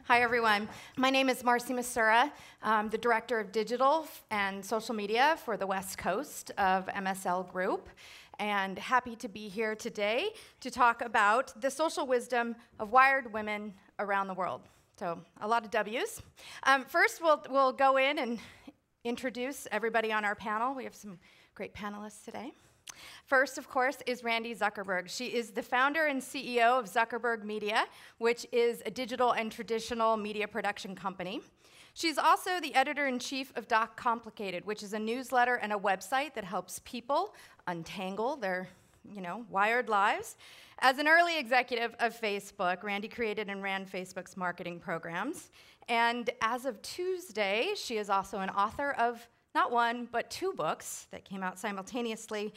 Hi, everyone. My name is Marcy Massura. I'm the Director of Digital and Social Media for the West Coast of MSLGroup, and happy to be here today to talk about the social wisdom of wired women around the world. So, a lot of W's. First, we'll go in and introduce everybody on our panel. We have some great panelists today. First, of course, is Randi Zuckerberg. She is the founder and CEO of Zuckerberg Media, which is a digital and traditional media production company. She's also the editor-in-chief of Complicated, which is a newsletter and a website that helps people untangle their, wired lives. As an early executive of Facebook, Randi created and ran Facebook's marketing programs. And as of Tuesday, she is also an author of not one, but two books that came out simultaneously,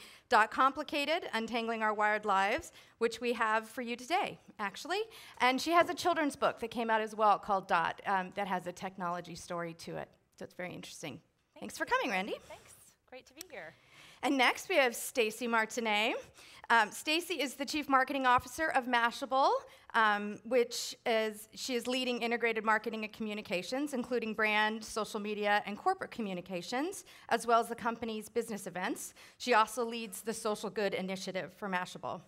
Complicated, Untangling Our Wired Lives, which we have for you today, actually. And she has a children's book that came out as well called Dot, that has a technology story to it. So it's very interesting. Thanks for coming, Randi. Thanks. Great to be here. And next we have Stacy Martinet. Stacy is the Chief Marketing Officer of Mashable, she is leading integrated marketing and communications, including brand, social media, and corporate communications, as well as the company's business events. She also leads the Social Good Initiative for Mashable.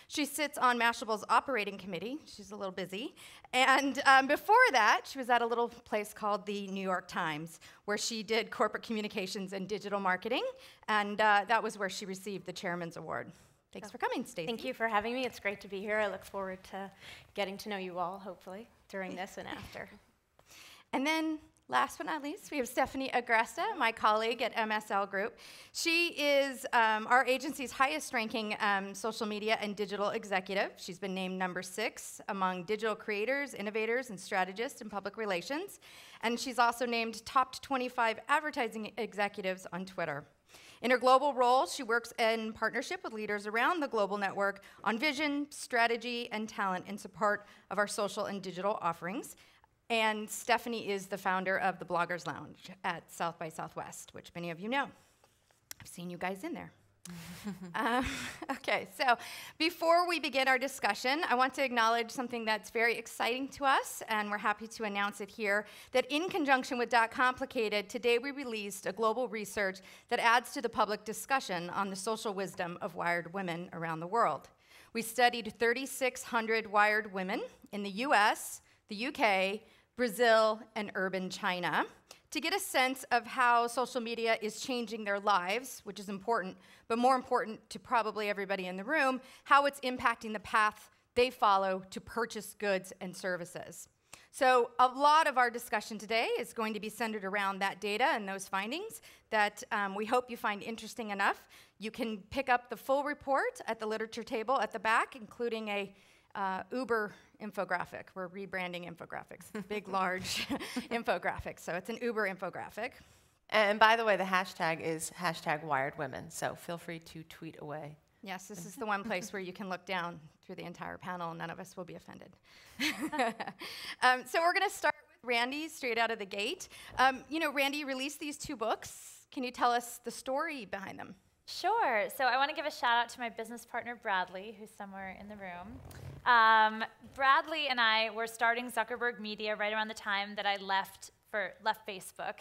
She sits on Mashable's operating committee. She's a little busy. And before that, she was at a little place called the New York Times, where she did corporate communications and digital marketing. And that was where she received the Chairman's Award. Thanks for coming, Stacy. Thank you for having me. It's great to be here. I look forward to getting to know you all, hopefully, during this and after. And then, last but not least, we have Stephanie Agresta, my colleague at MSLGroup. She is our agency's highest-ranking social media and digital executive. She's been named number 6 among digital creators, innovators, and strategists in public relations. And she's also named top 25 advertising executives on Twitter. In her global role, she works in partnership with leaders around the global network on vision, strategy, and talent in support of our social and digital offerings. And Stephanie is the founder of the Bloggers Lounge at South by Southwest, which many of you know. I've seen you guys in there. Okay, so before we begin our discussion, I want to acknowledge something that's very exciting to us, and we're happy to announce it here, that in conjunction with Complicated, today we released a global research that adds to the public discussion on the social wisdom of wired women around the world. We studied 3,600 wired women in the US, the UK, Brazil, and urban China to get a sense of how social media is changing their lives, which is important, but more important to probably everybody in the room, how it's impacting the path they follow to purchase goods and services. So a lot of our discussion today is going to be centered around that data and those findings that we hope you find interesting enough. You can pick up the full report at the literature table at the back, including a Uber infographic. We're rebranding infographics, big, large infographics. So it's an Uber infographic. And by the way, the hashtag is #WiredWomen, so feel free to tweet away. Yes, this is the one place where you can look down through the entire panel and none of us will be offended. So we're going to start with Randi straight out of the gate. Randi released these 2 books. Can you tell us the story behind them? Sure. So I want to give a shout out to my business partner, Bradley, who's somewhere in the room. Bradley and I were starting Zuckerberg Media right around the time that I left Facebook.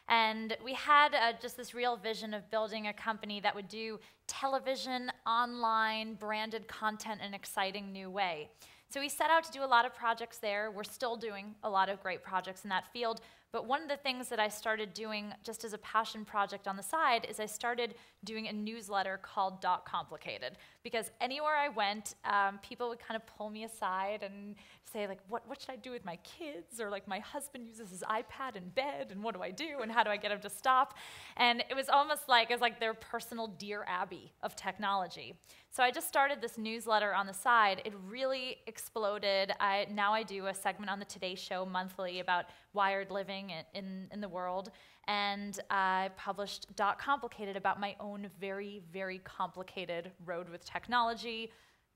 And we had just this real vision of building a company that would do television, online, branded content in an exciting new way. So we set out to do a lot of projects there. We're still doing a lot of great projects in that field. But one of the things that I started doing just as a passion project on the side is I started doing a newsletter called Complicated. Because anywhere I went, people would kind of pull me aside and say, like, what should I do with my kids? Or, like, my husband uses his iPad in bed, and what do I do? And how do I get him to stop? And it was almost like, their personal Dear Abby of technology. So I just started this newsletter on the side. It really exploded. Now I do a segment on the Today Show monthly about wired living in the world. And I published Complicated about my own very, very complicated road with technology,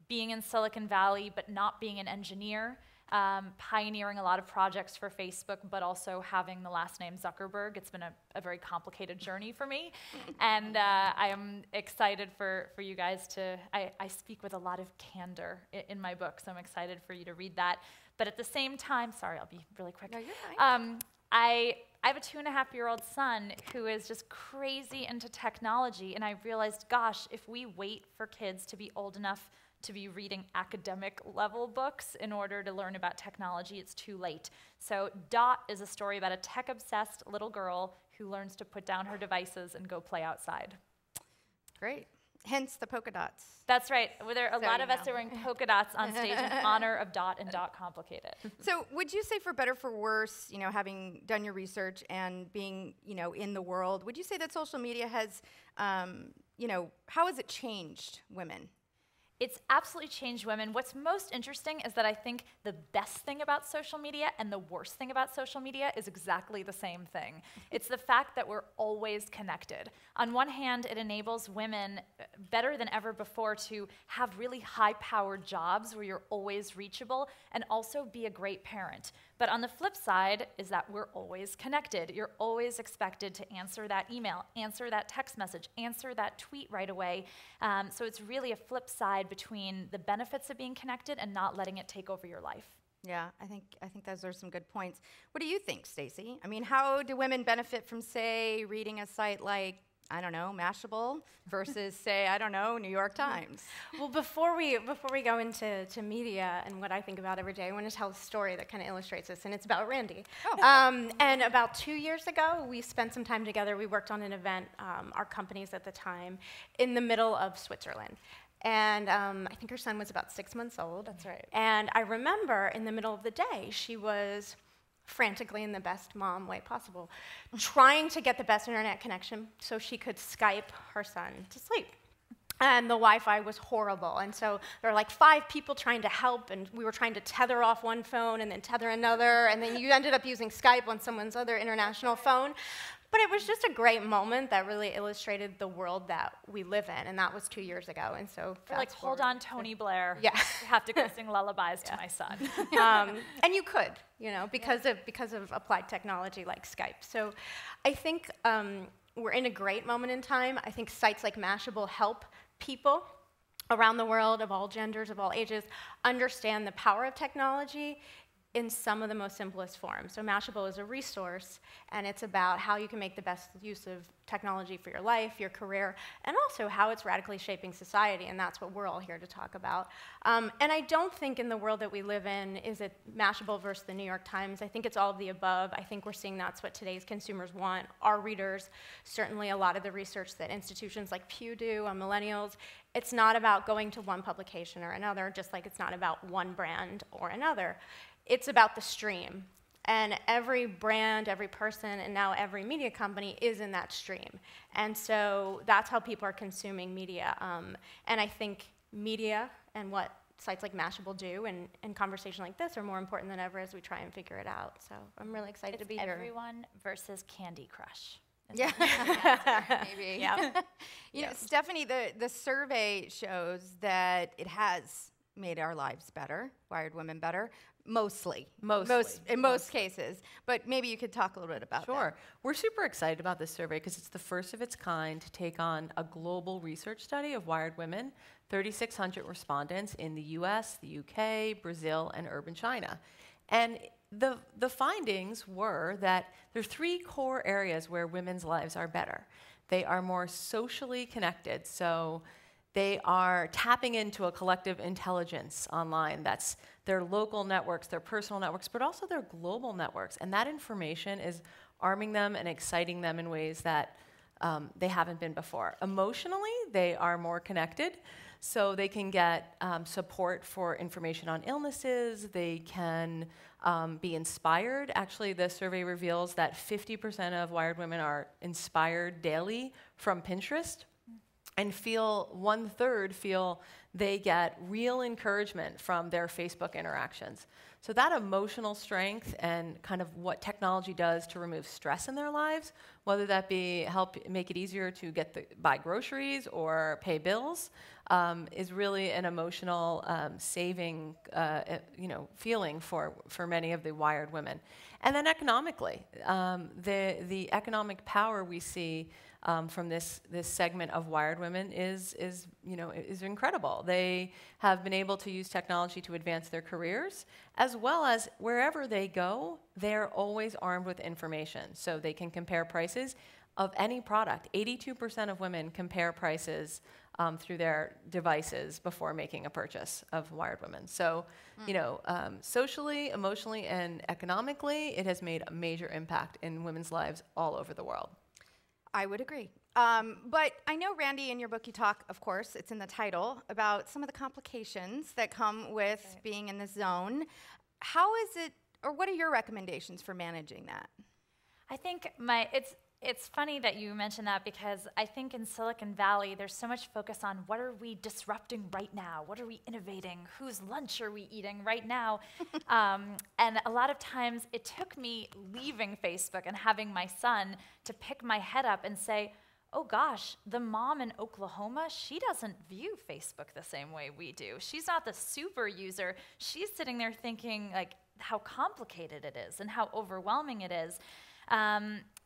being in Silicon Valley but not being an engineer, pioneering a lot of projects for Facebook, but also having the last name Zuckerberg. It's been a very complicated journey for me. And I am excited for you guys to, I speak with a lot of candor in my book, so I'm excited for you to read that. But at the same time, sorry, I'll be really quick. No, you're fine. I have a 2.5-year-old son who is just crazy into technology, and I realized, gosh, if we wait for kids to be old enough to be reading academic level books in order to learn about technology, it's too late. So Dot is a story about a tech-obsessed little girl who learns to put down her devices and go play outside. Great. Hence the polka dots. That's right. Well, there are a So lot you of us know. are wearing polka dots on stage in honor of Dot and Dot Complicated. So would you say, for better or for worse, you know, having done your research and being, you know, in the world, would you say that social media has, you know, how has it changed women? It's absolutely changed women. What's most interesting is that I think the best thing about social media and the worst thing about social media is exactly the same thing. It's the fact that we're always connected. On one hand, it enables women better than ever before to have really high-powered jobs where you're always reachable and also be a great parent. But on the flip side is that we're always connected. You're always expected to answer that email, answer that text message, answer that tweet right away. So it's really a flip side between the benefits of being connected and not letting it take over your life. Yeah, I think those are some good points. What do you think, Stacy? I mean, how do women benefit from, say, reading a site like, I don't know, Mashable versus, say, I don't know, New York Times? Well, before we go into media and what I think about every day, I want to tell a story that kind of illustrates this, and it's about Randi. Oh. And about 2 years ago, we spent some time together. We worked on an event, our companies at the time, in the middle of Switzerland. And I think her son was about 6 months old. That's right. And I remember in the middle of the day, she was frantically, in the best mom way possible, trying to get the best internet connection so she could Skype her son to sleep. And the Wi-Fi was horrible, and so there were like 5 people trying to help, and we were trying to tether off one phone and then tether another, and then you ended up using Skype on someone's other international phone. But it was just a great moment that really illustrated the world that we live in, and that was 2 years ago. And so, Like, hold on, Tony Blair. Yeah. I have to go sing lullabies to my son. And you could, you know, because of applied technology like Skype. So, I think we're in a great moment in time. I think sites like Mashable help people around the world of all genders, of all ages, understand the power of technology in some of the most simplest forms. So Mashable is a resource, and it's about how you can make the best use of technology for your life, your career, and also how it's radically shaping society, and that's what we're all here to talk about. And I don't think in the world that we live in, is it Mashable versus the New York Times? I think it's all of the above. I think we're seeing that's what today's consumers want, our readers, certainly a lot of the research that institutions like Pew do on millennials. It's not about going to one publication or another, just like it's not about one brand or another. It's about the stream. And every brand, every person, and now every media company is in that stream. And so that's how people are consuming media. And I think media and what sites like Mashable do and conversation like this are more important than ever as we try and figure it out. So I'm really excited to be here. Everyone versus Candy Crush. Yeah, maybe. Yeah. You know, Stephanie, the survey shows that it has made our lives better, wired women better. Mostly. In most cases. But maybe you could talk a little bit about that. Sure. We're super excited about this survey because it's the first of its kind to take on a global research study of wired women, 3,600 respondents in the US, the UK, Brazil, and urban China. And the findings were that there are 3 core areas where women's lives are better. They are more socially connected, so they are tapping into a collective intelligence online. That's their local networks, their personal networks, but also their global networks. And that information is arming them and exciting them in ways that they haven't been before. Emotionally, they are more connected, so they can get support for information on illnesses. They can be inspired. Actually, the survey reveals that 50% of wired women are inspired daily from Pinterest. and feel 1/3 feel they get real encouragement from their Facebook interactions. So that emotional strength and kind of what technology does to remove stress in their lives, whether that be help make it easier to buy groceries or pay bills, is really an emotional saving feeling for many of the wired women. And then economically, the economic power we see from this segment of wired women is incredible. They have been able to use technology to advance their careers, as well as wherever they go, they're always armed with information. So they can compare prices of any product. 82% of women compare prices through their devices before making a purchase of wired women. So, socially, emotionally, and economically, it has made a major impact in women's lives all over the world. I would agree. But I know, Randi, in your book you talk, of course, it's in the title, about some of the complications that come with being in the zone. How is it, or what are your recommendations for managing that? I think it's funny that you mentioned that, because I think in Silicon Valley there's so much focus on what are we disrupting right now? What are we innovating? Whose lunch are we eating right now? And a lot of times it took me leaving Facebook and having my son to pick my head up and say, oh gosh, the mom in Oklahoma, she doesn't view Facebook the same way we do. She's not the super user. She's sitting there thinking like how complicated it is and how overwhelming it is.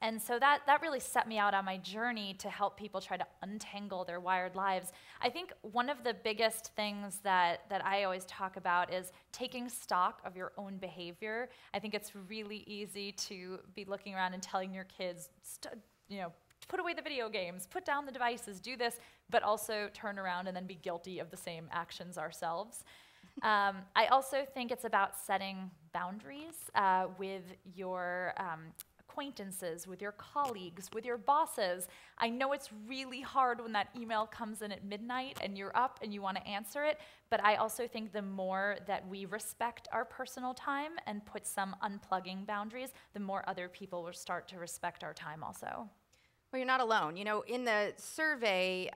And so that really set me out on my journey to help people try to untangle their wired lives. I think one of the biggest things that I always talk about is taking stock of your own behavior. I think it's really easy to be looking around and telling your kids, put away the video games, put down the devices, do this, but also turn around and then be guilty of the same actions ourselves. I also think it's about setting boundaries with your acquaintances, with your colleagues, with your bosses. I know it's really hard when that email comes in at midnight and you're up and you want to answer it, but I also think the more that we respect our personal time and put some unplugging boundaries, the more other people will start to respect our time also. Well, you're not alone. In the survey,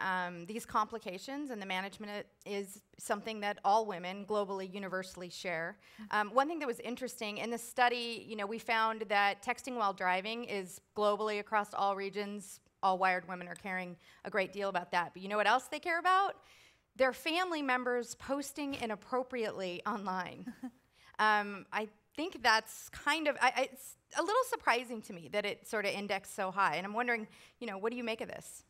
these complications and the management is something that all women globally, universally share. One thing that was interesting in the study, we found that texting while driving is globally across all regions. All wired women are caring a great deal about that. But you know what else they care about? Their family members posting inappropriately online. I think that's kind of, it's a little surprising to me that it sort of indexed so high. And I'm wondering, what do you make of this?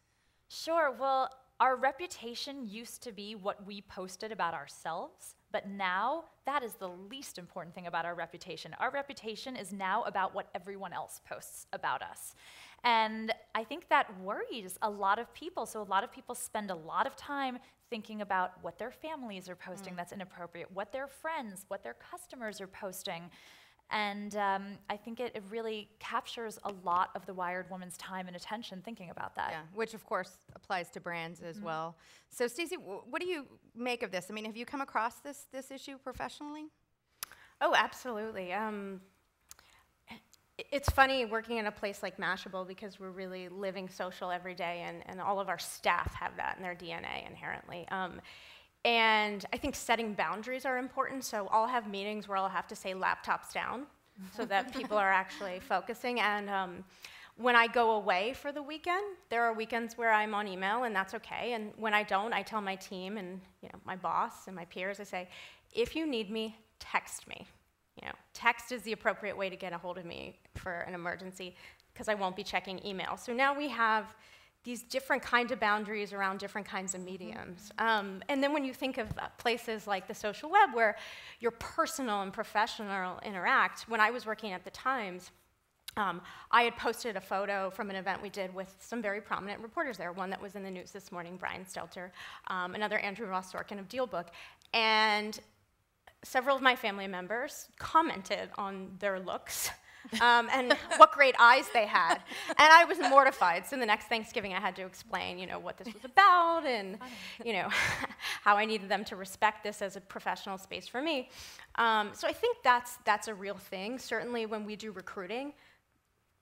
Sure. Well, our reputation used to be what we posted about ourselves, but now that is the least important thing about our reputation. Our reputation is now about what everyone else posts about us. And I think that worries a lot of people. So a lot of people spend a lot of time thinking about what their families are posting that's inappropriate, what their friends, what their customers are posting. And I think it really captures a lot of the wired woman's time and attention thinking about that. Yeah, which of course applies to brands as well. So Stacy, what do you make of this? I mean, have you come across this issue professionally? Oh, absolutely. It's funny working in a place like Mashable because we're really living social every day, and all of our staff have that in their DNA inherently. And I think setting boundaries are important, so I'll have meetings where I'll have to say laptops down so that people are actually focusing. And when I go away for the weekend, there are weekends where I'm on email, and that's okay. And when I don't, I tell my team and my boss and my peers, I say, if you need me, text me. Text is the appropriate way to get a hold of me for an emergency because I won't be checking email. So now we have these different kinds of boundaries around different kinds of mediums. And then when you think of places like the social web where your personal and professional interact, when I was working at the Times, I had posted a photo from an event we did with some very prominent reporters there, one that was in the news this morning, Brian Stelter, another Andrew Ross Sorkin of DealBook, and several of my family members commented on their looks and what great eyes they had. And I was mortified. So the next Thanksgiving, I had to explain, what this was about and, how I needed them to respect this as a professional space for me. So I think that's a real thing. Certainly when we do recruiting,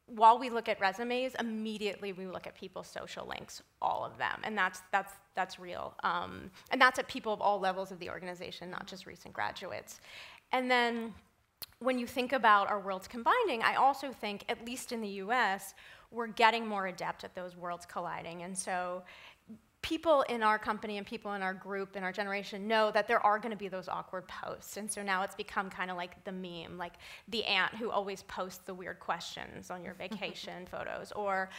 while we look at resumes, immediately we look at people's social links, all of them, and that's real. And that's at people of all levels of the organization, not just recent graduates. And then when you think about our worlds combining, I also think, at least in the US, we're getting more adept at those worlds colliding. And so people in our company and people in our group, in our generation, know that there are going to be those awkward posts. And so now it's become kind of like the meme, like the aunt who always posts the weird questions on your vacation photos, or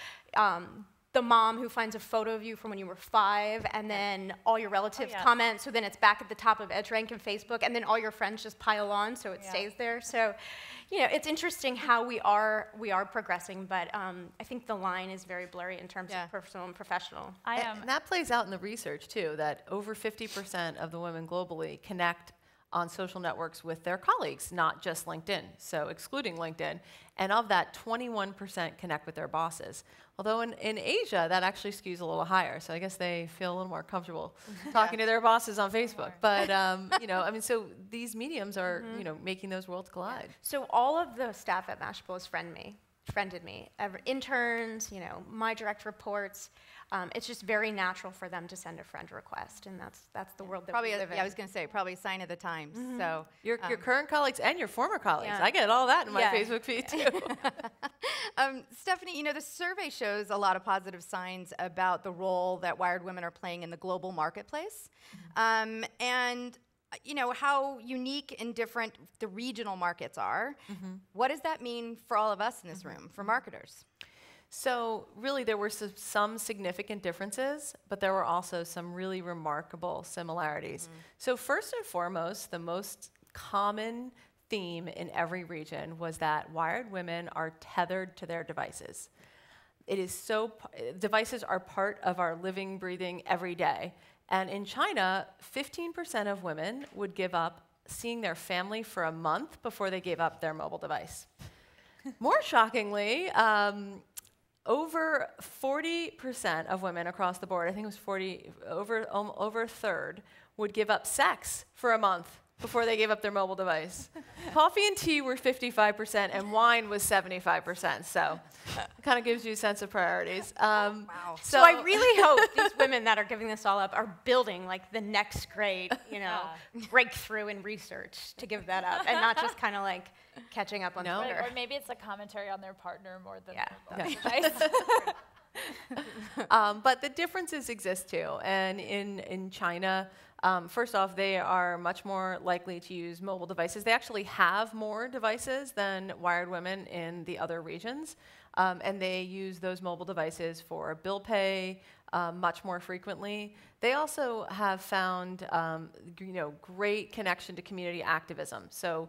the mom who finds a photo of you from when you were 5, and then all your relatives comment, so then it's back at the top of EdgeRank and Facebook, and then all your friends just pile on, so it stays there. So, you know, it's interesting how we are progressing, but I think the line is very blurry in terms of personal and professional. And that plays out in the research too, that over 50% of the women globally connect on social networks with their colleagues, not just LinkedIn, so excluding LinkedIn. And of that, 21% connect with their bosses. Although in Asia, that actually skews a little higher, so I guess they feel a little more comfortable talking to their bosses on Facebook. But, you know, I mean, so these mediums are, you know, making those worlds collide. So all of the staff at Mashable has friended me. Interns, you know, my direct reports. It's just very natural for them to send a friend request, and that's the world that we live in. Yeah, I was going to say, probably a sign of the times. So Your current colleagues and your former colleagues. I get all that in my Facebook feed, too. Stephanie, you know, the survey shows a lot of positive signs about the role that Wired women are playing in the global marketplace. And you know, how unique and different the regional markets are. What does that mean for all of us in this room, for marketers? So really, there were some significant differences, but there were also some really remarkable similarities. So first and foremost, the most common theme in every region was that Wired women are tethered to their devices. It is so, devices are part of our living, breathing every day. And in China, 15% of women would give up seeing their family for a month before they gave up their mobile device. More shockingly, over 40% of women across the board, I think it was 40, over a third, would give up sex for a month before they gave up their mobile device. Coffee and tea were 55%, and wine was 75%. So it kind of gives you a sense of priorities. Wow. So I really hope these women that are giving this all up are building like the next great, you know, breakthrough in research to give that up, and not just kind of like catching up on Twitter. Or maybe it's a commentary on their partner more than their device. But the differences exist too. And in China, first off, they are much more likely to use mobile devices. They actually have more devices than Wired women in the other regions. And they use those mobile devices for bill pay much more frequently. They also have found you know, great connection to community activism. So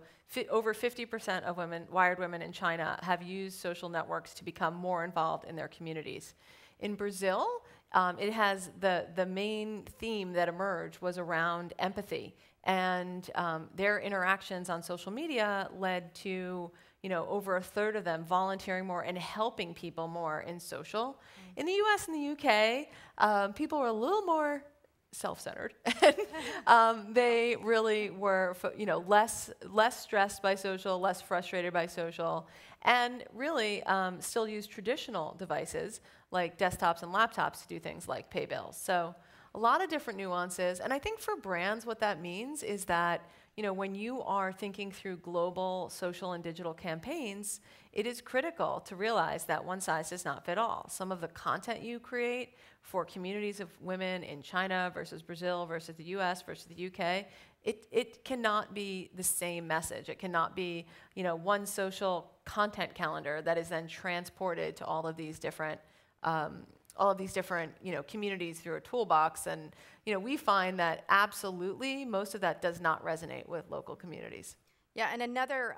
over 50% of Wired women in China have used social networks to become more involved in their communities. In Brazil, it has the main theme that emerged was around empathy, and their interactions on social media led to, you know, over a third of them volunteering more and helping people more in social. In the US and the UK, people were a little more self-centered. They really were, you know, less stressed by social, less frustrated by social, and really still use traditional devices like desktops and laptops to do things like pay bills. So a lot of different nuances. And I think for brands, what that means is that, you know, when you are thinking through global social and digital campaigns, it is critical to realize that one size does not fit all. Some of the content you create for communities of women in China versus Brazil versus the US versus the UK, it cannot be the same message. It cannot be, you know, one social content calendar that is then transported to all of these different you know, communities through a toolbox. And, you know, we find that absolutely most of that does not resonate with local communities. Yeah, and another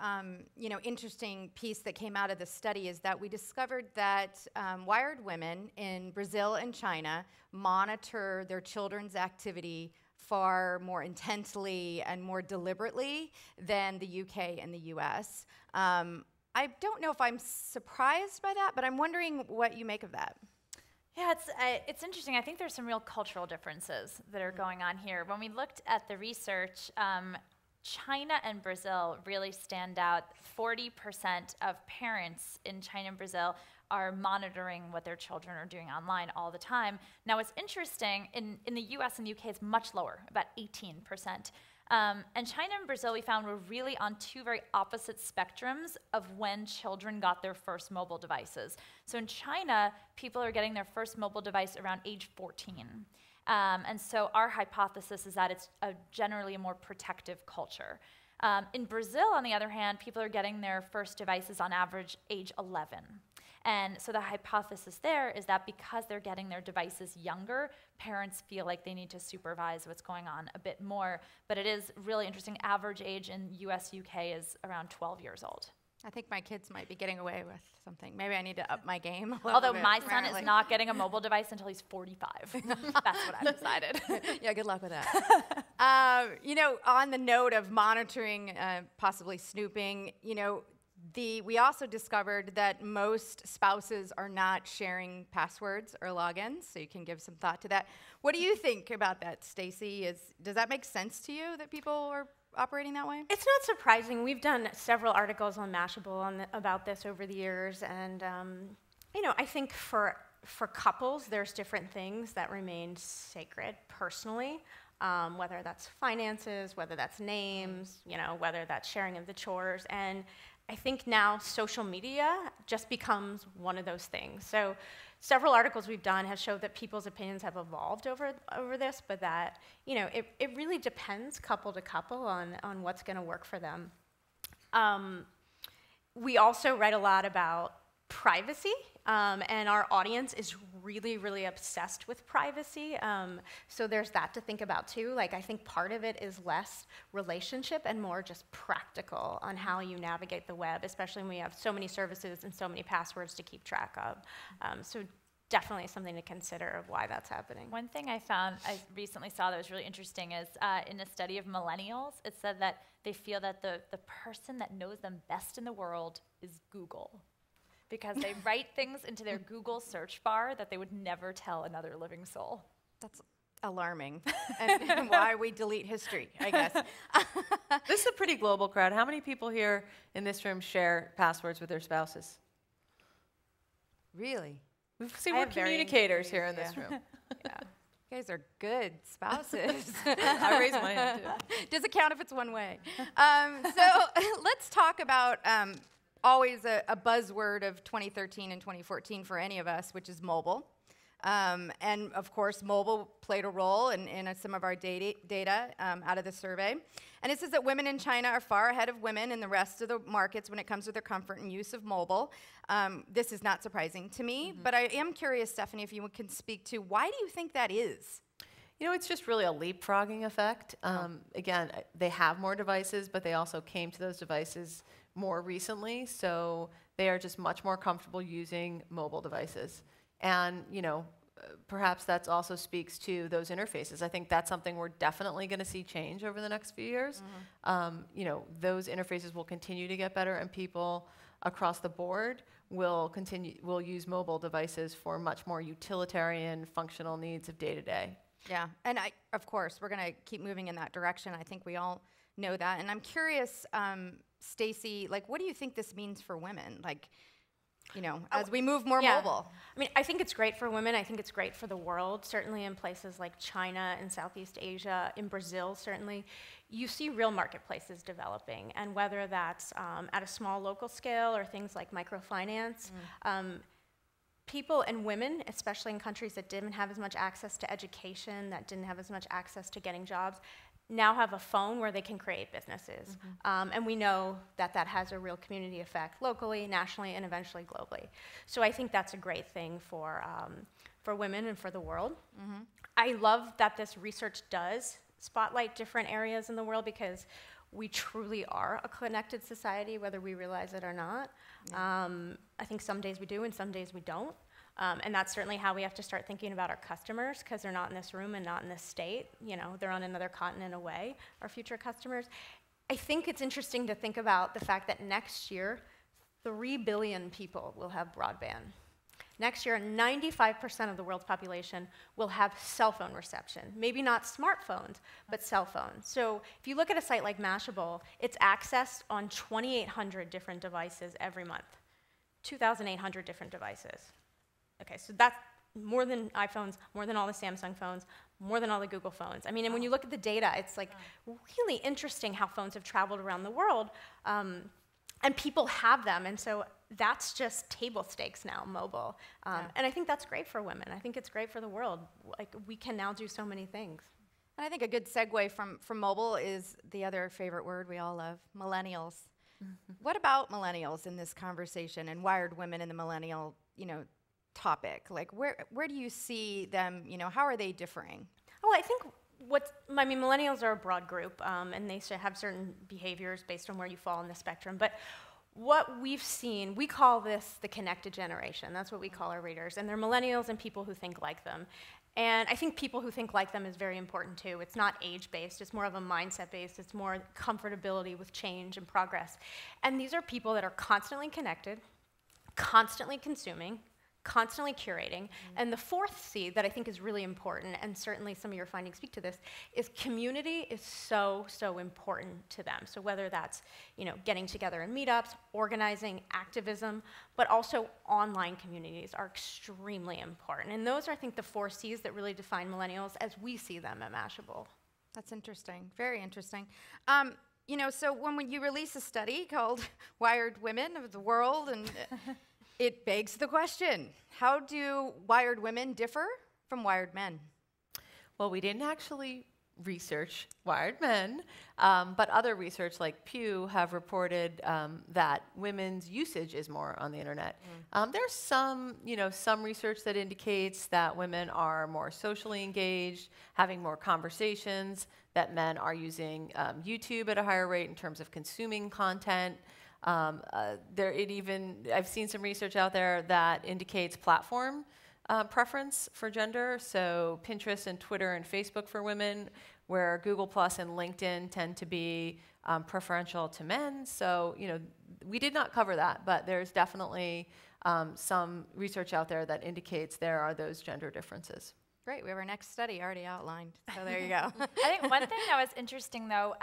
you know, interesting piece that came out of the study is that we discovered that Wired women in Brazil and China monitor their children's activity far more intensely and more deliberately than the UK and the US. I don't know if I'm surprised by that, but I'm wondering what you make of that. Yeah, it's interesting. I think there's some real cultural differences that are going on here. When we looked at the research, China and Brazil really stand out. 40% of parents in China and Brazil are monitoring what their children are doing online all the time. Now, what's interesting, in the US and the UK, it's much lower, about 18%. And China and Brazil, we found, were really on two very opposite spectrums of when children got their first mobile devices. So in China, people are getting their first mobile device around age 14. And so our hypothesis is that it's generally a more protective culture. In Brazil, on the other hand, people are getting their first devices on average age 11. And so the hypothesis there is that because they're getting their devices younger, parents feel like they need to supervise what's going on a bit more. But it is really interesting. Average age in US, UK is around 12 years old. I think my kids might be getting away with something. Maybe I need to up my game a little Although bit, my son apparently. is not getting a mobile device until he's 45. That's what I've decided. Yeah, good luck with that. You know, on the note of monitoring, possibly snooping, you know, we also discovered that most spouses are not sharing passwords or logins, so you can give some thought to that. What do you think about that, Stacy? Does that make sense to you that people are operating that way? It's not surprising. We've done several articles on Mashable about this over the years, and you know, I think for couples, there's different things that remain sacred personally, whether that's finances, whether that's names, you know, whether that's sharing of the chores, and I think now social media just becomes one of those things. So several articles we've done have showed that people's opinions have evolved over this, but that, you know, it really depends couple to couple on what's going to work for them. We also write a lot about privacy, and our audience is really, really obsessed with privacy. So there's that to think about too. Like, I think part of it is less relationship and more just practical on how you navigate the web, especially when we have so many services and so many passwords to keep track of. So definitely something to consider of why that's happening. One thing I recently saw that was really interesting is in a study of millennials, it said that they feel that the person that knows them best in the world is Google, because they write things into their Google search bar that they would never tell another living soul. That's alarming, and why we delete history, I guess. This is a pretty global crowd. How many people here in this room share passwords with their spouses? Really? We've seen more communicators here in this room. Yeah. You guys are good spouses. I raised my hand too. Does it count if it's one way? So let's talk about always a buzzword of 2013 and 2014 for any of us, which is mobile. And of course, mobile played a role in some of our data out of the survey. And it says that women in China are far ahead of women in the rest of the markets when it comes to their comfort and use of mobile. This is not surprising to me, but I am curious, Stephanie, if you can speak to why do you think that is? You know, it's just really a leapfrogging effect. Again, they have more devices, but they also came to those devices more recently, so they are just much more comfortable using mobile devices. And, you know, perhaps that also speaks to those interfaces. I think that's something we're definitely going to see change over the next few years. You know, those interfaces will continue to get better, and people across the board will use mobile devices for much more utilitarian, functional needs of day-to-day. Yeah, and of course, we're going to keep moving in that direction. I think we all know that. And I'm curious, Stacy, like, what do you think this means for women? Like, you know, as we move more mobile. I mean, I think it's great for women. I think it's great for the world, certainly in places like China and Southeast Asia, in Brazil, certainly. You see real marketplaces developing, and whether that's at a small local scale or things like microfinance, people and women, especially in countries that didn't have as much access to education, that didn't have as much access to getting jobs, now have a phone where they can create businesses. And we know that that has a real community effect locally, nationally, and eventually globally. So I think that's a great thing for women and for the world. I love that this research does spotlight different areas in the world, because we truly are a connected society, whether we realize it or not. I think some days we do and some days we don't. And that's certainly how we have to start thinking about our customers, because they're not in this room and not in this state. You know, they're on another continent away, our future customers. I think it's interesting to think about the fact that next year, 3 billion people will have broadband. Next year, 95% of the world's population will have cell phone reception. Maybe not smartphones, but cell phones. So if you look at a site like Mashable, it's accessed on 2,800 different devices every month. 2,800 different devices. Okay, so that's more than iPhones, more than all the Samsung phones, more than all the Google phones. I mean, and when you look at the data, it's like really interesting how phones have traveled around the world, and people have them, and so that's just table stakes now, mobile. And I think that's great for women. I think it's great for the world. Like, we can now do so many things. And I think a good segue from mobile is the other favorite word we all love, millennials. What about millennials in this conversation and wired women in the millennial, topic? Like, where do you see them, how are they differing? Well, I think millennials are a broad group, and they have certain behaviors based on where you fall on the spectrum. But what we've seen, we call this the connected generation. That's what we call our readers. And they're millennials and people who think like them. And I think people who think like them is very important too. It's not age-based, it's more of a mindset-based, it's more comfortability with change and progress. And these are people that are constantly connected, constantly consuming, constantly curating. And the fourth C that I think is really important, and certainly some of your findings speak to this, is community is so, so important to them. So whether that's getting together in meetups, organizing, activism, but also online communities are extremely important. And those are, I think, the 4 Cs that really define millennials as we see them at Mashable. That's interesting, very interesting. So when you release a study called Wired Women of the World, and it begs the question, how do wired women differ from wired men? Well, we didn't actually research wired men, but other research like Pew have reported that women's usage is more on the internet. There's some research that indicates that women are more socially engaged, having more conversations, that men are using YouTube at a higher rate in terms of consuming content. I've seen some research out there that indicates platform preference for gender, so Pinterest and Twitter and Facebook for women, where Google Plus and LinkedIn tend to be preferential to men. So, we did not cover that, but there's definitely some research out there that indicates there are those gender differences. Great, we have our next study already outlined, so there you go. I think one thing that was interesting, though,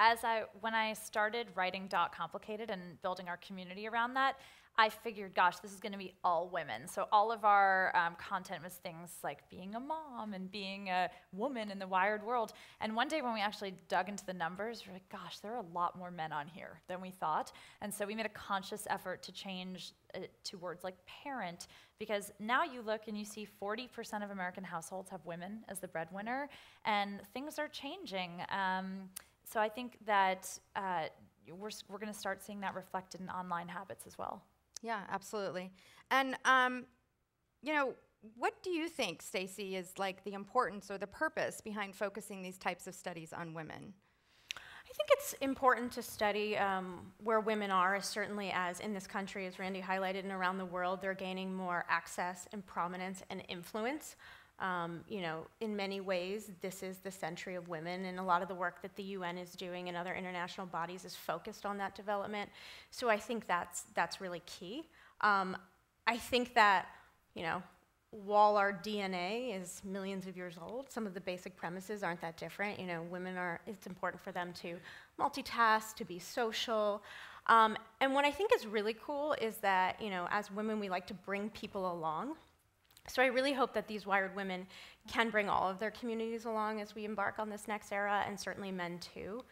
when I started writing Complicated and building our community around that, I figured, gosh, this is going to be all women. So all of our content was things like being a mom and being a woman in the wired world. And one day when we actually dug into the numbers, we're like, gosh, there are a lot more men on here than we thought. And so we made a conscious effort to change it to words like parent, because now you look and you see 40% of American households have women as the breadwinner, and things are changing. So I think that we're going to start seeing that reflected in online habits as well. Yeah, absolutely. And, what do you think, Stacy, is like the importance or the purpose behind focusing these types of studies on women? I think it's important to study where women are, certainly as in this country, as Randi highlighted, and around the world, they're gaining more access and prominence and influence. In many ways, this is the century of women, and a lot of the work that the UN is doing and other international bodies is focused on that development. So I think that's really key. I think that, while our DNA is millions of years old, some of the basic premises aren't that different. It's important for them to multitask, to be social. And what I think is really cool is that, as women, we like to bring people along. So I really hope that these wired women can bring all of their communities along as we embark on this next era, and certainly men too.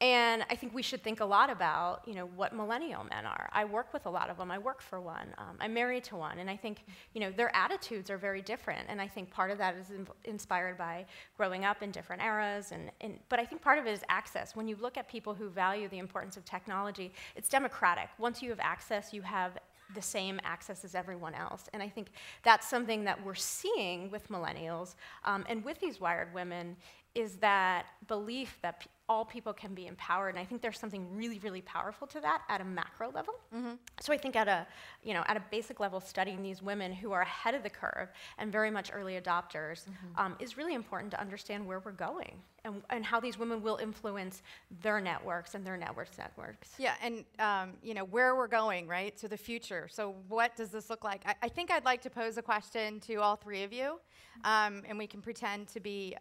And I think we should think a lot about, what millennial men are. I work with a lot of them. I work for one. I'm married to one. And I think, their attitudes are very different. And I think part of that is inspired by growing up in different eras. But I think part of it is access. When you look at people who value the importance of technology, it's democratic. Once you have access, you have the same access as everyone else. And I think that's something that we're seeing with millennials and with these wired women, is that belief that all people can be empowered. And I think there's something really, really powerful to that at a macro level. So I think at a, at a basic level, studying these women who are ahead of the curve and very much early adopters is really important to understand where we're going and how these women will influence their networks and their networks. Yeah, and where we're going, right? So the future. So what does this look like? I think I'd like to pose a question to all three of you, and we can pretend to be,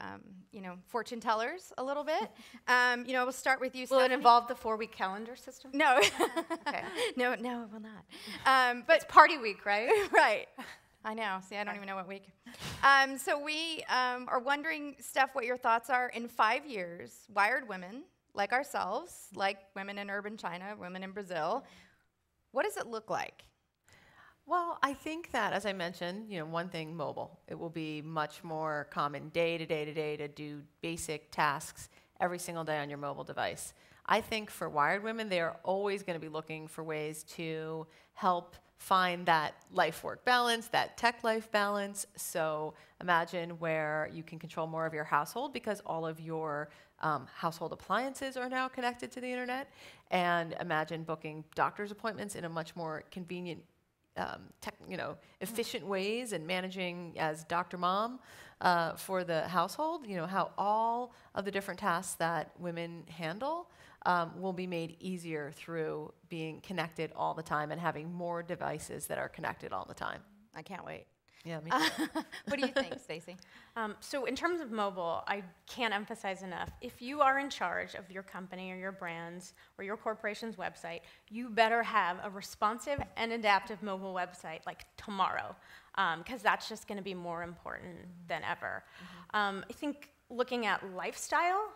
fortune tellers a little bit. We'll start with you, Will it Stephanie. involve the 4-week calendar system? No. Okay. No, it will not. But it's party week, right? Right. I know. See, I don't even know what week. So we are wondering, Steph, what your thoughts are. In 5 years, wired women like ourselves, like women in urban China, women in Brazil, what does it look like? Well, I think that, as I mentioned, one thing, mobile. It will be much more common day to day to do basic tasks every single day on your mobile device. I think for wired women, they are always going to be looking for ways to help find that life-work balance, that tech-life balance. So imagine where you can control more of your household because all of your household appliances are now connected to the internet. And imagine booking doctor's appointments in a much more convenient, efficient ways and managing as Dr. Mom for the household. How all of the different tasks that women handle will be made easier through being connected all the time and having more devices that are connected all the time. I can't wait. Yeah, me too. What do you think, Stacy? So in terms of mobile, I can't emphasize enough. If you are in charge of your company or your brands or your corporation's website, you better have a responsive and adaptive mobile website like tomorrow, because that's just going to be more important than ever. I think looking at lifestyle,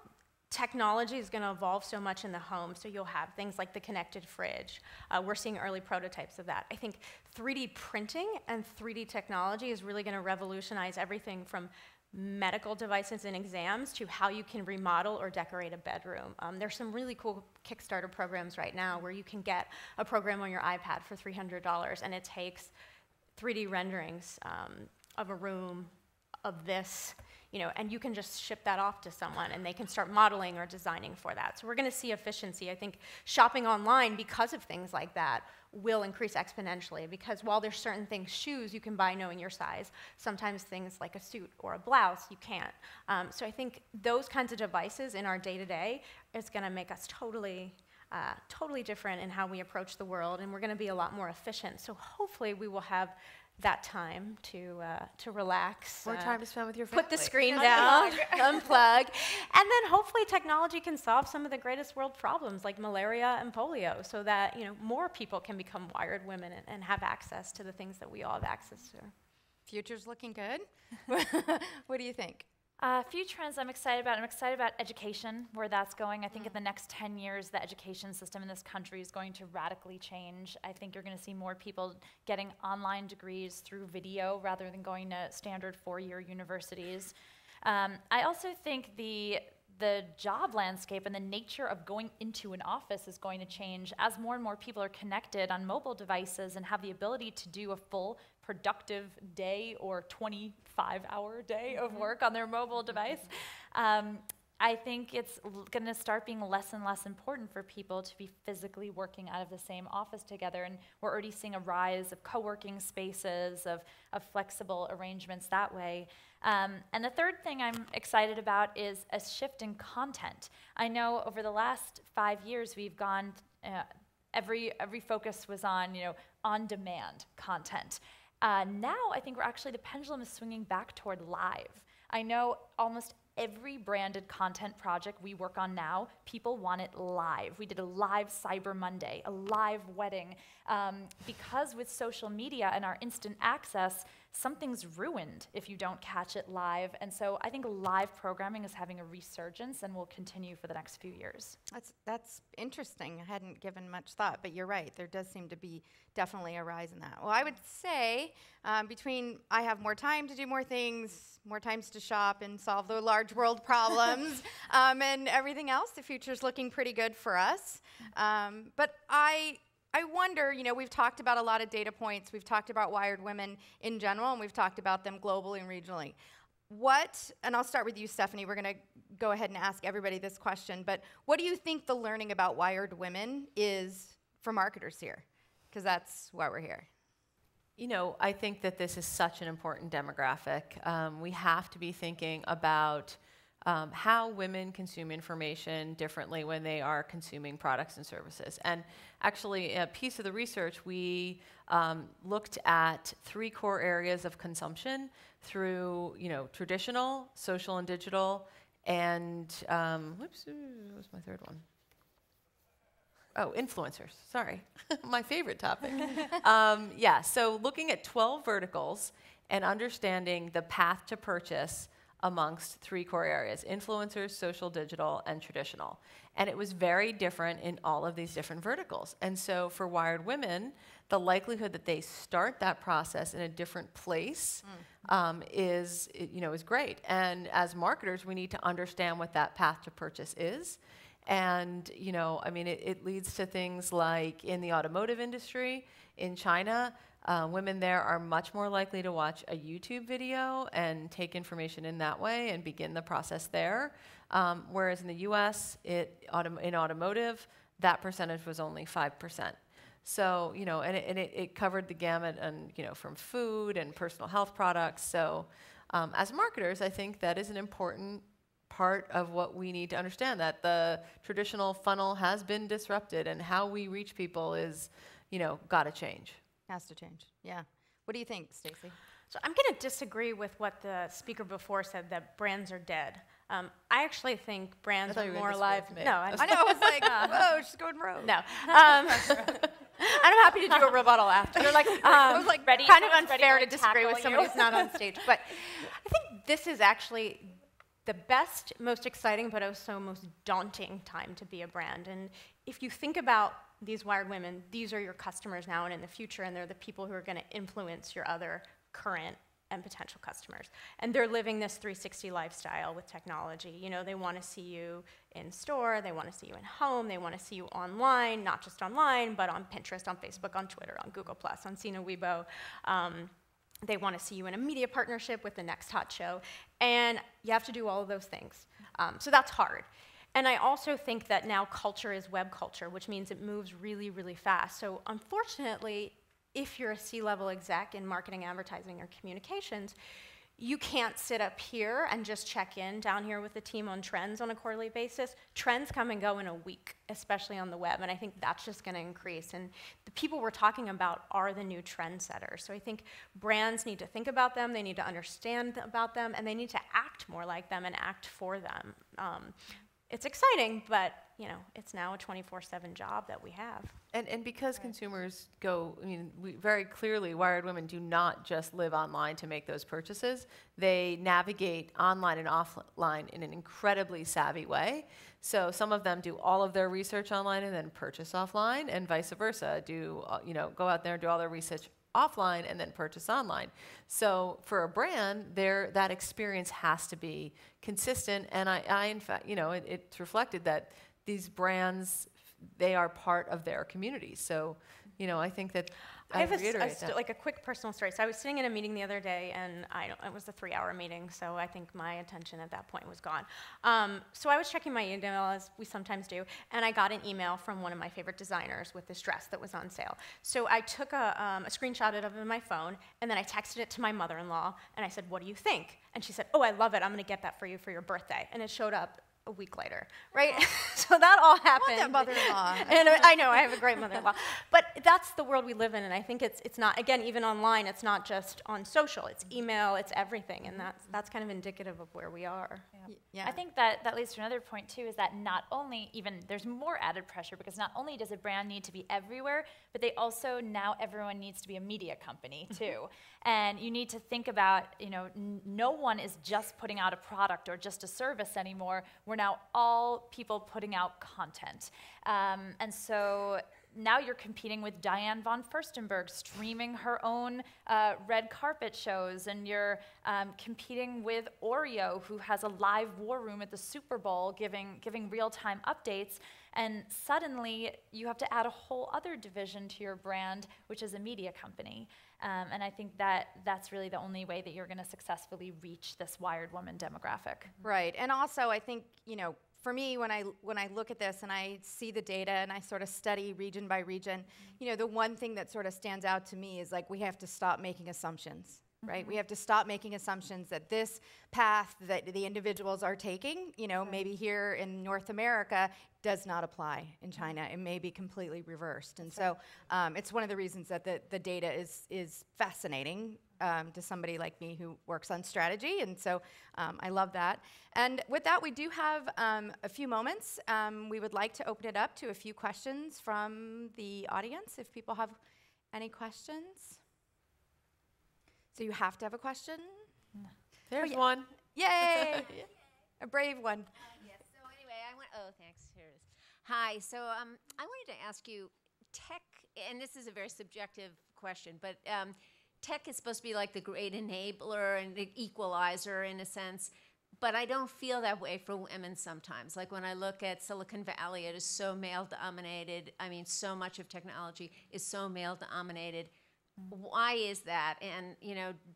technology is going to evolve so much in the home, so you'll have things like the connected fridge. We're seeing early prototypes of that. I think 3D printing and 3D technology is really going to revolutionize everything from medical devices and exams to how you can remodel or decorate a bedroom. There's some really cool Kickstarter programs right now where you can get a program on your iPad for $300, and it takes 3D renderings of a room, of this, and you can just ship that off to someone and they can start modeling or designing for that. So we're going to see efficiency. I think shopping online, because of things like that, will increase exponentially, because while there's certain things, shoes you can buy knowing your size, sometimes things like a suit or a blouse you can't. So I think those kinds of devices in our day-to-day is going to make us totally different in how we approach the world, and we're going to be a lot more efficient. So hopefully we will have that time to relax. More time to spend with your family. Put the screen down, unplug, and then hopefully technology can solve some of the greatest world problems like malaria and polio, so that more people can become wired women and have access to the things that we all have access to. Future's looking good. What do you think? A few trends I'm excited about. I'm excited about education, where that's going. I think in the next 10 years, the education system in this country is going to radically change. I think you're going to see more people getting online degrees through video rather than going to standard 4-year universities. I also think the job landscape and the nature of going into an office is going to change as more and more people are connected on mobile devices and have the ability to do a full productive day or 25-hour day of work on their mobile device. I think it's going to start being less and less important for people to be physically working out of the same office together, and we're already seeing a rise of co-working spaces, of flexible arrangements that way. And the third thing I'm excited about is a shift in content. I know over the last 5 years we've gone, every focus was on-demand content. Now I think the pendulum is swinging back toward live. I know almost every branded content project we work on now, people want it live. We did a live Cyber Monday, a live wedding, because with social media and our instant access, something's ruined if you don't catch it live. And so I think live programming is having a resurgence and will continue for the next few years. That's interesting. I hadn't given much thought, but you're right. There does seem to be definitely a rise in that. Well, I would say between I have more time to do more things, more times to shop and solve the large world problems, and everything else, the future's looking pretty good for us. But I wonder, we've talked about a lot of data points. We've talked about wired women in general, and we've talked about them globally and regionally. and I'll start with you, Stephanie. We're going to go ahead and ask everybody this question, but what do you think the learning about wired women is for marketers here? Because that's why we're here. You know, I think that this is such an important demographic. We have to be thinking about how women consume information differently when they are consuming products and services. And actually, a piece of the research, we looked at 3 core areas of consumption through, traditional, social and digital, and, whoops, what was my third one? Oh, influencers, sorry. My favorite topic. Yeah, so looking at 12 verticals and understanding the path to purchase amongst 3 core areas: influencers, social, digital, and traditional. And it was very different in all of these different verticals. And so for wired women, the likelihood that they start that process in a different place is great. And as marketers, we need to understand what that path to purchase is. And, it leads to things like in the automotive industry, in China, women there are much more likely to watch a YouTube video and take information in that way and begin the process there. Whereas in the US, in automotive, that percentage was only 5%. So, it covered the gamut and, from food and personal health products. So as marketers, I think that is an important part of what we need to understand, that the traditional funnel has been disrupted and how we reach people is, got to change. Has to change, yeah. What do you think, Stacy? So I'm going to disagree with what the speaker before said, that brands are dead. I actually think brands are more alive. No, I know. I was like, whoa, she's going rogue. No. And I'm happy to do a rebuttal after. You're like, I was like ready, kind of unfair to disagree with someone you. who's not on stage. But I think this is actually the best, most exciting, but also most daunting time to be a brand. And if you think about these wired women, these are your customers now and in the future, and they're the people who are going to influence your other current and potential customers. And they're living this 360 lifestyle with technology. They want to see you in store, they want to see you in home, they want to see you online, not just online, but on Pinterest, on Facebook, on Twitter, on Google+, on Sina Weibo. They want to see you in a media partnership with the next hot show. And you have to do all of those things. So that's hard. And I also think that now culture is web culture, which means it moves really, really fast. So unfortunately, if you're a C-level exec in marketing, advertising, or communications, you can't sit up here and just check in down here with the team on trends on a quarterly basis. Trends come and go in a week, especially on the web, and I think that's just going to increase. And the people we're talking about are the new trendsetters. So I think brands need to think about them, they need to understand about them, and they need to act more like them and act for them. It's exciting, but it's now a 24/7 job that we have. And because consumers go, very clearly, wired women do not just live online to make those purchases. They navigate online and offline in an incredibly savvy way. So some of them do all of their research online and then purchase offline, and vice versa. Go out there and do all their research offline and then purchase online. So for a brand, that experience has to be consistent. And I in fact, it's reflected that these brands, they are part of their community. So, I think that I have a quick personal story. So I was sitting in a meeting the other day, and it was a 3-hour meeting, so I think my attention at that point was gone. So I was checking my email, as we sometimes do, and I got an email from one of my favorite designers with this dress that was on sale. So I took a screenshot of it on my phone, and then I texted it to my mother-in-law, and I said, "What do you think?" And she said, "Oh, I love it. I'm going to get that for you for your birthday." And it showed up a week later, right? So that all happened. I want that mother-in-law. And I know, I have a great mother-in-law. But that's the world we live in, and I think it's not, again, even online, it's not just on social, it's email, it's everything, and that's kind of indicative of where we are. Yeah. I think that leads to another point, too, is that not only there's more added pressure, because not only does a brand need to be everywhere, but now everyone needs to be a media company, too. And you need to think about, no one is just putting out a product or just a service anymore. We're now all people putting out content. And so now you're competing with Diane von Furstenberg streaming her own red carpet shows, and you're competing with Oreo, who has a live war room at the Super Bowl giving real-time updates. And suddenly, you have to add a whole other division to your brand, which is a media company. And I think that's really the only way that you're going to successfully reach this wired woman demographic. Right. And also, I think, for me, when I look at this and I see the data and I sort of study region by region, the one thing that sort of stands out to me is like we have to stop making assumptions. Right? We have to stop making assumptions that this path that the individuals are taking, maybe here in North America, does not apply in China. It may be completely reversed. And so it's one of the reasons that the data is fascinating to somebody like me who works on strategy. And so I love that. And with that, we do have a few moments. We would like to open it up to a few questions from the audience, if people have any questions. So you have to have a question? There's one. Yay! A brave one. Yes. So anyway, thanks. Here it is. Hi. So I wanted to ask you, tech, and this is a very subjective question, but tech is supposed to be like the great enabler and the equalizer in a sense, but I don't feel that way for women sometimes. Like when I look at Silicon Valley, it is so male-dominated. I mean, so much of technology is so male-dominated. Why is that? And,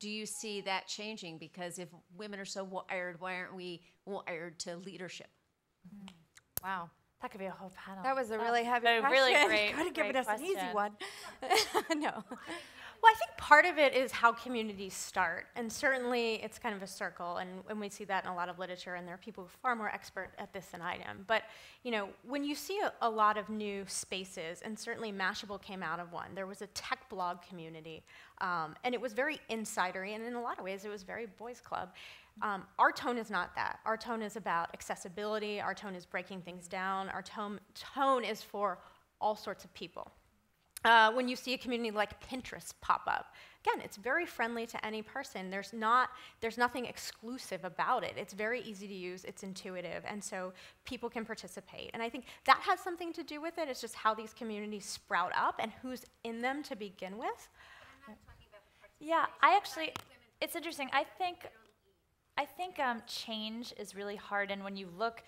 do you see that changing? Because if women are so wired, why aren't we wired to leadership? Wow. That could be a whole panel. That was a really heavy question. Really great. Could have given us an easy one. No. Well, I think part of it is how communities start, and certainly it's kind of a circle, and we see that in a lot of literature, and there are people who are far more expert at this than I am. But when you see a lot of new spaces, and certainly Mashable came out of one, there was a tech blog community, and it was very insidery, and in a lot of ways it was very boys club. Our tone is not that. Our tone is about accessibility. Our tone is breaking things down. Our tone is for all sorts of people. When you see a community like Pinterest pop up, again, it's very friendly to any person. There's nothing exclusive about it. It's very easy to use. It's intuitive, and so people can participate. And I think that has something to do with it. It's just how these communities sprout up and who's in them to begin with. I'm not talking about the Yeah, it's interesting. I think change is really hard, and when you look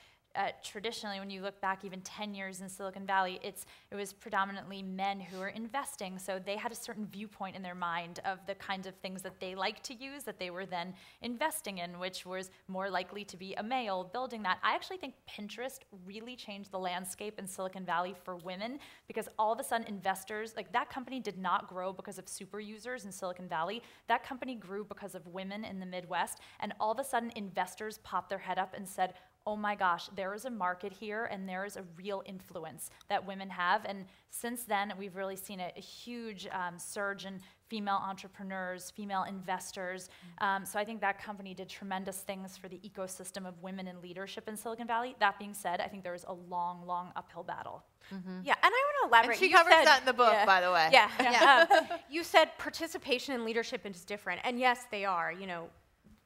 traditionally, when you look back even 10 years in Silicon Valley, it was predominantly men who were investing, so they had a certain viewpoint in their mind of the kinds of things that they like to use that they were then investing in, which was more likely to be a male building that. I actually think Pinterest really changed the landscape in Silicon Valley for women, because all of a sudden investors, like that company did not grow because of super users in Silicon Valley. That company grew because of women in the Midwest, and all of a sudden investors popped their head up and said, oh my gosh, there is a market here, and there is a real influence that women have. And since then, we've really seen a huge surge in female entrepreneurs, female investors. So I think that company did tremendous things for the ecosystem of women in leadership in Silicon Valley. That being said, I think there is a long, long uphill battle. Mm-hmm. Yeah, and I want to elaborate. And she covers that in the book, by the way. Yeah. You said participation in leadership is different, and yes, they are.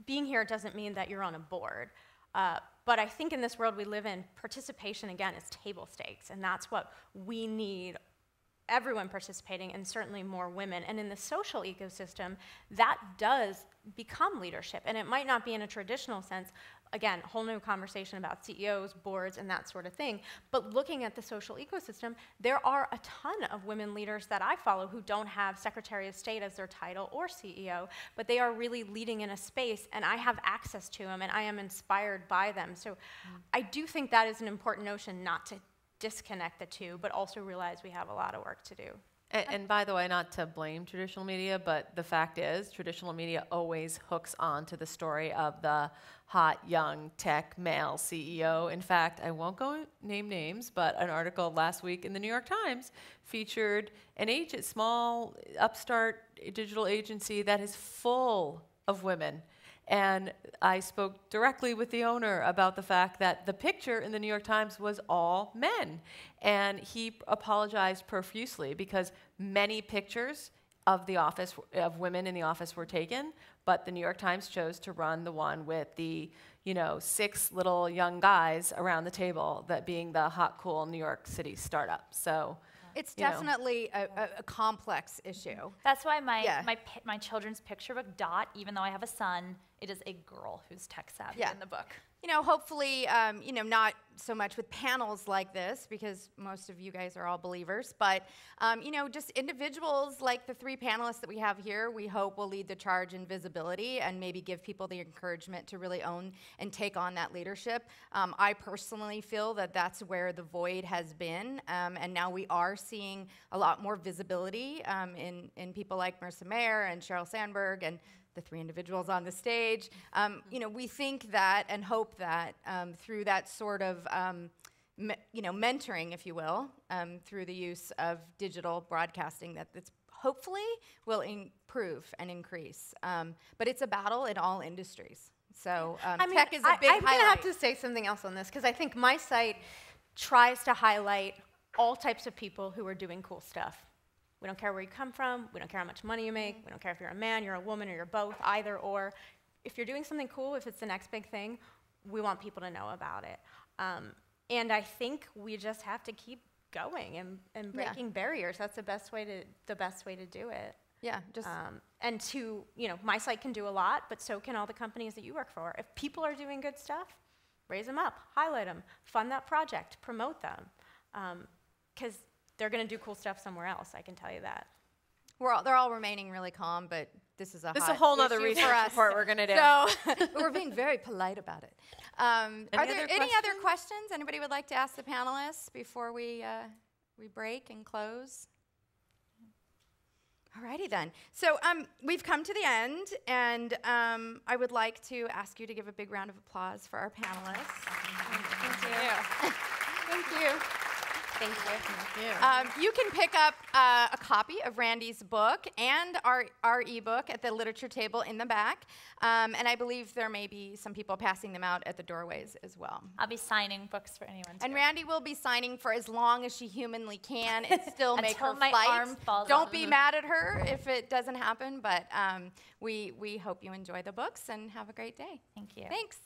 Being here doesn't mean that you're on a board. But I think in this world we live in, participation, again, is table stakes, and that's what we need, everyone participating, and certainly more women. And in the social ecosystem, that does become leadership, and it might not be in a traditional sense. Again, a whole new conversation about CEOs, boards, and that sort of thing. But looking at the social ecosystem, there are a ton of women leaders that I follow who don't have Secretary of State as their title or CEO, but they are really leading in a space, and I have access to them, and I am inspired by them. So I do think that is an important notion, not to disconnect the two, but also realize we have a lot of work to do. And by the way, not to blame traditional media, but the fact is traditional media always hooks on to the story of the hot, young, tech, male CEO. In fact, I won't go name names, but an article last week in the New York Times featured an small, upstart digital agency that is full of women. And I spoke directly with the owner about the fact that the picture in the New York Times was all men. And he apologized profusely because many pictures of the office, of women in the office, were taken, but the New York Times chose to run the one with the 6 little young guys around the table, that being the hot, cool New York City startup. So It's you know. definitely a complex issue. That's why my, Yeah. my children's picture book, Dot, even though I have a son, it is a girl who's tech savvy Yeah. in the book. You know, hopefully, you know, not so much with panels like this, because most of you guys are all believers, but, you know, just individuals like the 3 panelists that we have here, we hope will lead the charge in visibility and maybe give people the encouragement to really own and take on that leadership. I personally feel that that's where the void has been, and now we are seeing a lot more visibility in people like Marissa Mayer and Sheryl Sandberg and the 3 individuals on the stage. You know, we think that and hope that through that sort of, you know, mentoring, if you will, through the use of digital broadcasting, that it's hopefully will improve and increase. But it's a battle in all industries. So I mean, tech is a big I'm going to have highlight. to say something else on this, because I think my site tries to highlight all types of people who are doing cool stuff. We don't care where you come from. We don't care how much money you make. We don't care if you're a man, you're a woman, or you're both, either or. If you're doing something cool, if it's the next big thing, we want people to know about it. And I think we just have to keep going and breaking barriers. That's the best way to do it. Yeah, just And to, you know, my site can do a lot, but so can all the companies that you work for. If people are doing good stuff, raise them up, highlight them, fund that project, promote them. Because they're going to do cool stuff somewhere else, I can tell you that. they're all remaining really calm, but this is a This is hot a whole other issue research for us. report we're going to do. So we're being very polite about it. Are there other any other questions anybody would like to ask the panelists before we break and close? Alrighty then. So we've come to the end, and I would like to ask you to give a big round of applause for our panelists. Thank you. Thank you. Thank you. You can pick up a copy of Randi's book and our ebook at the literature table in the back. And I believe there may be some people passing them out at the doorways as well. I'll be signing books for anyone. And Randi will be signing for as long as she humanly can and still make her Until my flight. arm falls Don't off. be mad at her if it doesn't happen, but we hope you enjoy the books and have a great day. Thank you. Thanks.